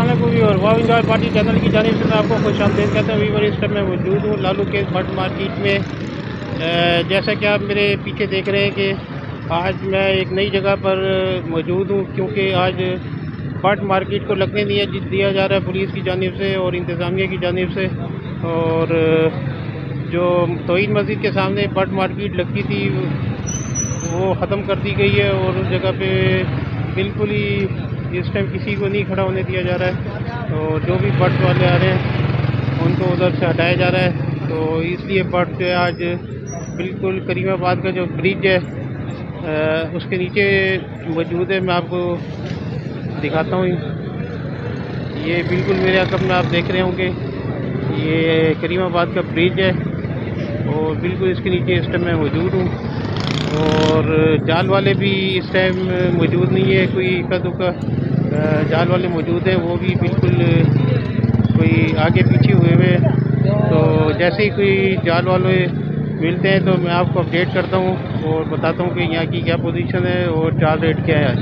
अस्सलाम वालेकुम और वाव इंजॉय पार्टी चैनल की जानिब से मैं आपको खुशामदीद कहता हूँ। वीवर इस टाइम मैं मौजूद हूँ लालू के बट मार्केट में। जैसा कि आप मेरे पीछे देख रहे हैं कि आज मैं एक नई जगह पर मौजूद हूँ, क्योंकि आज बट मार्केट को लगने दिया जा रहा है पुलिस की जानिब से और इंतज़ामिया की जानिब से। और जो तौहीद मस्जिद के सामने बट मार्केट लगती थी वो ख़त्म कर दी गई है और उस जगह पे बिल्कुल ही इस टाइम किसी को नहीं खड़ा होने दिया जा रहा है। तो जो भी बट वाले आ रहे हैं उनको उधर से हटाया जा रहा है। तो इसलिए बट जो है आज बिल्कुल करीमाबाद का जो ब्रिज है उसके नीचे मौजूद है। मैं आपको दिखाता हूँ, ये बिल्कुल मेरे अकब में आप देख रहे होंगे, ये करीमाबाद का ब्रिज है और बिल्कुल इसके नीचे इस टाइम मैं मौजूद हूँ। और जाल वाले भी इस टाइम मौजूद नहीं है, कोई इक्का दुक्का जाल वाले मौजूद है, वो भी बिल्कुल कोई आगे पीछे हुए हुए। तो जैसे ही कोई जाल वाले मिलते हैं तो मैं आपको अपडेट करता हूँ और बताता हूँ कि यहाँ की क्या पोजीशन है और जाल रेट क्या है।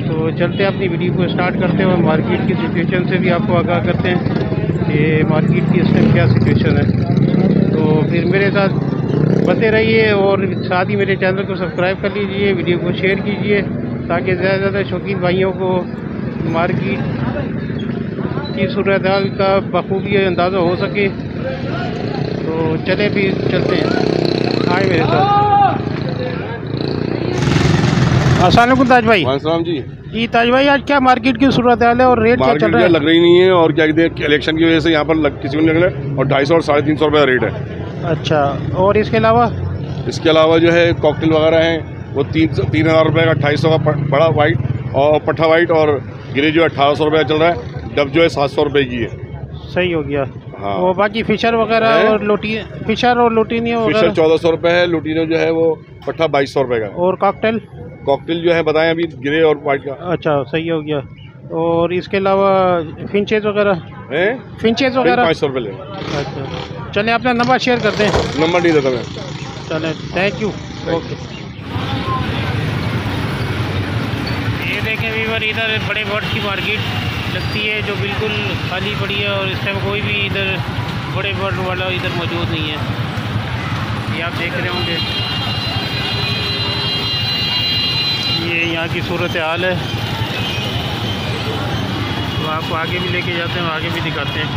तो चलते हैं अपनी वीडियो को स्टार्ट करते हैं और मार्केट की सिचुएशन से भी आपको आगाह करते हैं कि मार्केट की इस टाइम क्या सिचुएशन है। तो फिर मेरे साथ बने रहिए और साथ ही मेरे चैनल को सब्सक्राइब कर लीजिए, वीडियो को शेयर कीजिए ताकि ज़्यादा से ज़्यादा शौकीन भाइयों को मार्केट की सूरत हाल का बखूबी अंदाज़ा हो सके। तो चले भी चलते हैं, आए मेरे साथ। अस्सलाम वालेकुम ताज भाई। वालेकुम जी ताज भाई, आज क्या मार्केट की सूरत हाल है और रेट क्या चल रहा है? लग रही नहीं है और क्या कहते हैं, इलेक्शन की वजह से यहाँ पर किसी को नहीं लग रहा है और 250 और 350 रुपये रेट है। अच्छा, और इसके अलावा जो है कॉकटेल वगैरह हैं वो 3,000 रुपये का, 250 का बड़ा वाइट और पट्ठा वाइट, और गिरे जो है 1800 रुपये चल रहा है, डब जो है 700 रुपये की है। सही हो गया। हाँ, वो बाकी फिशर वगैरह और फिशर और लुटीनियो वगैरह? फिशर 1400 रुपये है, लुटीनियो जो है वो पट्ठा 2200 रुपये का। और कॉकटेल जो है बताएं अभी गिरे और वाइट का। अच्छा, सही हो गया। और इसके अलावा फिंचेज वगैरह? 500 रुपये ले। अच्छा, चले अपना नंबर शेयर करते हैं। नंबर नहीं देता मैं। चले, थैंक यू। ओके। ये देखें वीवर, इधर बड़े बर्ड की मार्केट लगती है जो बिल्कुल खाली पड़ी है और इस टाइम कोई भी इधर बड़े बर्ड वाला इधर मौजूद नहीं है। ये आप देख रहे होंगे, ये यहाँ की सूरत हाल है। तो आपको आगे भी लेके जाते हैं, आगे भी दिखाते हैं।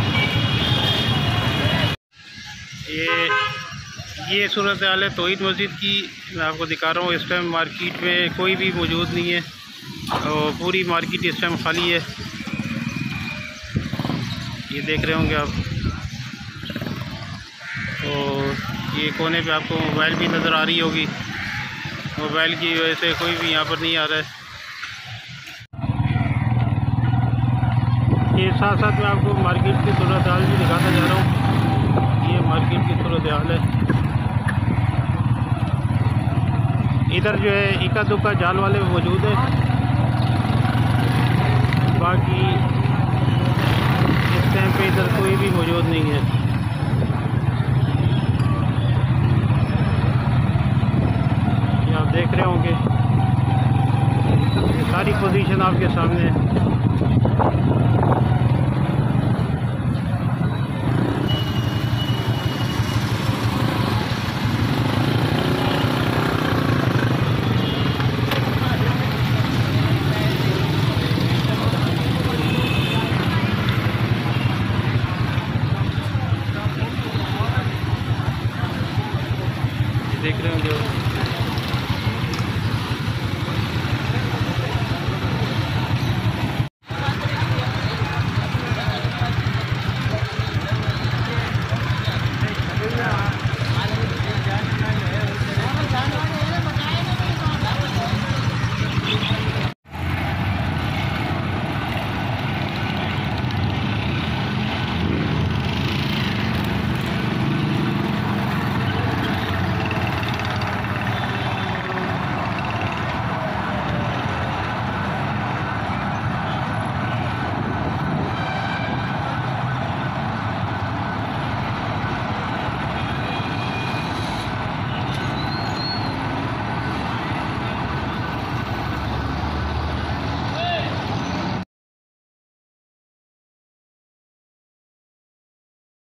ये सूरत हाल है तौहीद मस्जिद की, मैं आपको दिखा रहा हूँ। इस टाइम मार्केट में कोई भी मौजूद नहीं है और पूरी मार्केट इस टाइम खाली है। ये देख रहे होंगे आप। तो ये कोने पे आपको मोबाइल भी नज़र आ रही होगी, मोबाइल की वजह से कोई भी यहाँ पर नहीं आ रहा है। ये साथ साथ मैं आपको मार्केट की सूरत हाल भी दिखाता जा रहा हूँ। ये मार्केट की सूरत हाल है। इधर जो है इक्का दुक्का जाल वाले मौजूद है, बाकी इस टाइम पे इधर कोई भी मौजूद नहीं है। ये आप देख रहे होंगे, ये सारी पोजीशन आपके सामने है।